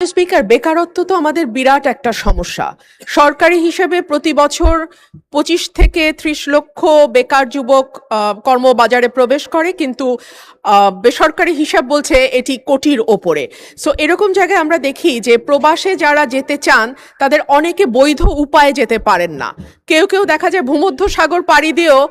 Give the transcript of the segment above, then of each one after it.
Speaker, বেকারত্ব তো আমাদের বিরাট একটা সমস্যা। সরকারি হিসেবে প্রতি বছর 25 থেকে 30 লক্ষ বেকার যুবক কর্মবাজারে প্রবেশ করে, কিন্তু বেসরকারি হিসাব বলছে এটি কোটির ওপরে। সো এরকম জায়গায় আমরা দেখি যে প্রবাসে যারা যেতে চান তাদের অনেকে বৈধ উপায়ে যেতে পারেন না। কেউ কেউ দেখা যায় ভূমধ্য সাগর পাড়ি দিয়েও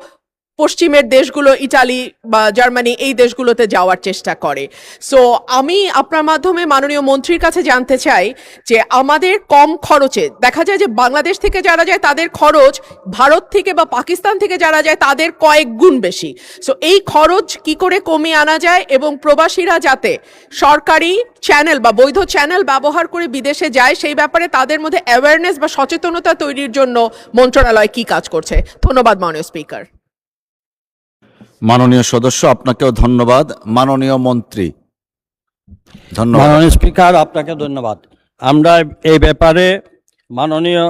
পশ্চিমের দেশগুলো, ইটালি বা জার্মানি, এই দেশগুলোতে যাওয়ার চেষ্টা করে। সো আমি আপনার মাধ্যমে মাননীয় মন্ত্রীর কাছে জানতে চাই যে আমাদের কম খরচে, দেখা যায় যে বাংলাদেশ থেকে যারা যায় তাদের খরচ ভারত থেকে বা পাকিস্তান থেকে যারা যায় তাদের কয়েক গুণ বেশি। সো এই খরচ কি করে কমিয়ে আনা যায় এবং প্রবাসীরা যাতে সরকারি চ্যানেল বা বৈধ চ্যানেল ব্যবহার করে বিদেশে যায়, সেই ব্যাপারে তাদের মধ্যে অ্যাওয়ারনেস বা সচেতনতা তৈরির জন্য মন্ত্রণালয় কি কাজ করছে? ধন্যবাদ মাননীয় স্পিকার। মাননীয় সদস্য, আপনাকেও ধন্যবাদ। মাননীয় মন্ত্রী। ধন্যবাদ। মাননীয় স্পিকার, আপনাকে ধন্যবাদ। আমরা এই ব্যাপারে মাননীয়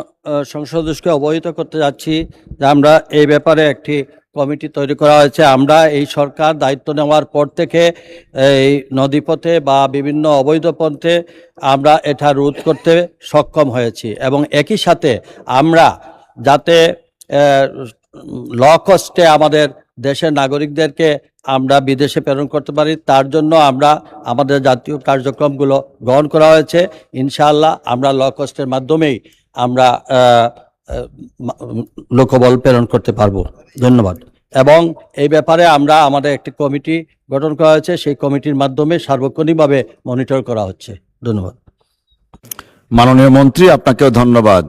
সংসদ সদস্যকে অবহিত করতে যাচ্ছি যে আমরা এই ব্যাপারে একটি কমিটি তৈরি করা হয়েছে। আমরা এই সরকার দায়িত্ব নেওয়ার পর থেকে এই নদীপথে বা বিভিন্ন অবৈধ পথে আমরা এটা রোধ করতে সক্ষম হয়েছি, এবং একই সাথে আমরা যাতে ল কস্টে আমাদের দেশের নাগরিকদেরকে আমরা বিদেশে প্রেরণ করতে পারি, তার জন্য আমরা আমাদের জাতীয় কার্যক্রমগুলো গ্রহণ করা হয়েছে। ইনশাআল্লাহ আমরা ল কস্টের মাধ্যমেই আমরা লোকবল প্রেরণ করতে পারবো। ধন্যবাদ। এবং এই ব্যাপারে আমরা আমাদের একটি কমিটি গঠন করা হয়েছে, সেই কমিটির মাধ্যমে সার্বক্ষণিকভাবে মনিটর করা হচ্ছে। ধন্যবাদ। মাননীয় মন্ত্রী, আপনাকেও ধন্যবাদ।